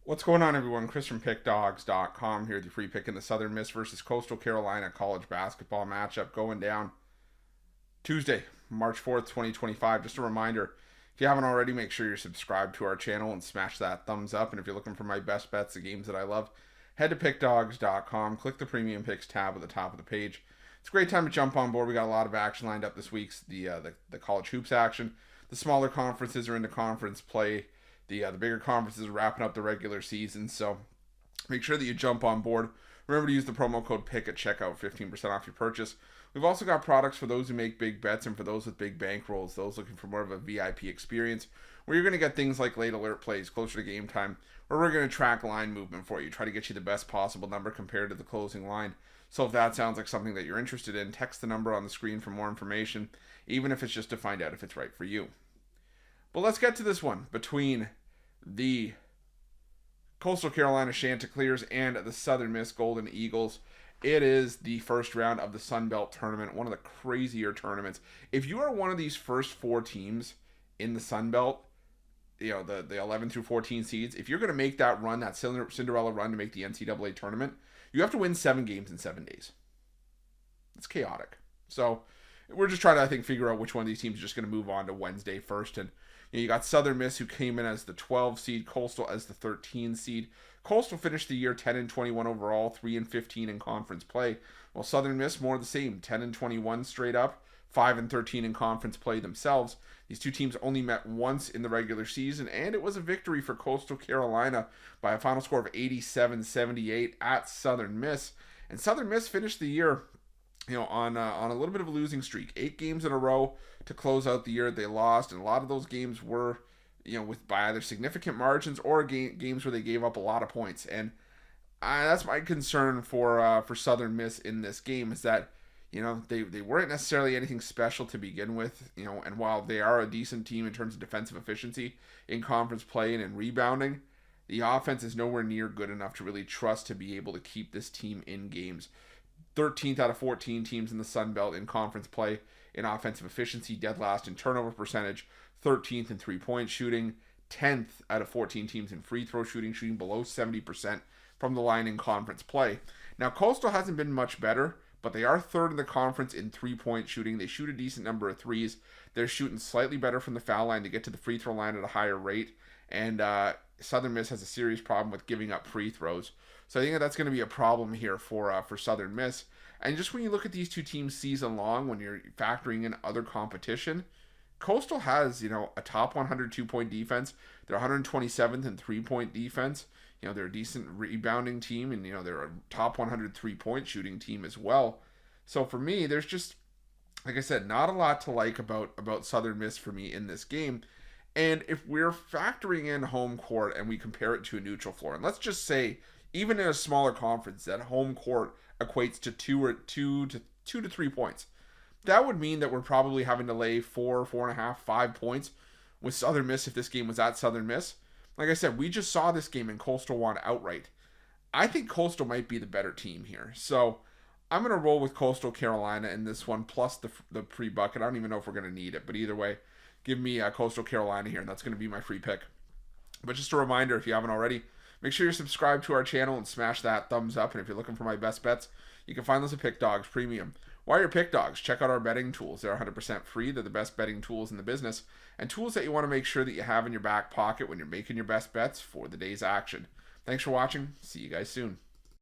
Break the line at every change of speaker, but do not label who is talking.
What's going on, everyone? Chris from Pickdawgz.com here with your free pick in the Southern Miss versus Coastal Carolina college basketball matchup going down Tuesday, March 4th, 2025. Just a reminder, if you haven't already, make sure you're subscribed to our channel and smash that thumbs up. And if you're looking for my best bets, the games that I love, head to Pickdawgz.com, click the Premium Picks tab at the top of the page. It's a great time to jump on board. We got a lot of action lined up this week. The college hoops action. The smaller conferences are into conference play. The bigger conferences are wrapping up the regular season, so make sure that you jump on board. Remember to use the promo code PICK at checkout, 15% off your purchase. We've also got products for those who make big bets and for those with big bankrolls, those looking for more of a VIP experience, where you're going to get things like late alert plays closer to game time, where we're going to track line movement for you, try to get you the best possible number compared to the closing line. So if that sounds like something that you're interested in, text the number on the screen for more information, even if it's just to find out if it's right for you. But let's get to this one between the Coastal Carolina Chanticleers and the Southern Miss Golden Eagles. It is the first round of the Sun Belt tournament, one of the crazier tournaments. If you are one of these first four teams in the Sun Belt, the 11 through 14 seeds, if you're going to make that run, that Cinderella run to make the NCAA tournament, you have to win 7 games in 7 days. It's chaotic. So we're just trying to, I think, figure out which one of these teams is just going to move on to Wednesday first. And you got Southern Miss, who came in as the 12 seed, Coastal as the 13 seed. Coastal finished the year 10-21 overall, 3-15 in conference play. While Southern Miss, more of the same, 10-21 straight up, 5-13 in conference play themselves. These two teams only met once in the regular season, and it was a victory for Coastal Carolina by a final score of 87-78 at Southern Miss. And Southern Miss finished the year on a little bit of a losing streak. 8 games in a row to close out the year they lost, and a lot of those games were, by either significant margins or games where they gave up a lot of points. And that's my concern for Southern Miss in this game, is that they weren't necessarily anything special to begin with. And while they are a decent team in terms of defensive efficiency in conference play and in rebounding, the offense is nowhere near good enough to really trust to be able to keep this team in games. 13th out of 14 teams in the Sun Belt in conference play in offensive efficiency, dead last in turnover percentage, 13th in three-point shooting, 10th out of 14 teams in free throw shooting below 70% from the line in conference play. Now, Coastal hasn't been much better, but they are third in the conference in three-point shooting. They shoot a decent number of threes. They're shooting slightly better from the foul line to get to the free throw line at a higher rate, and Southern Miss has a serious problem with giving up free throws. So I think that's going to be a problem here for Southern Miss. And just when you look at these two teams season long, when you're factoring in other competition, Coastal has, a top 100 2-point defense. They're 127th in 3-point defense. They're a decent rebounding team, and, they're a top 100 3-point shooting team as well. So for me, there's just, like I said, not a lot to like about Southern Miss for me in this game. And if we're factoring in home court and we compare it to a neutral floor, and let's just say, even in a smaller conference, that home court equates to 2 to 3 points. That would mean that we're probably having to lay 4.5, 5 points with Southern Miss if this game was at Southern Miss. Like I said, we just saw this game and Coastal won outright. I think Coastal might be the better team here. So I'm going to roll with Coastal Carolina in this one, plus the pre-bucket. I don't even know if we're going to need it, but either way, give me Coastal Carolina here, and that's going to be my free pick. But just a reminder, if you haven't already, make sure you're subscribed to our channel and smash that thumbs up. And if you're looking for my best bets, you can find those at Pick Dawgz Premium. While you're Pick Dawgz, check out our betting tools. They're 100% free. They're the best betting tools in the business, and tools that you want to make sure that you have in your back pocket when you're making your best bets for the day's action. Thanks for watching. See you guys soon.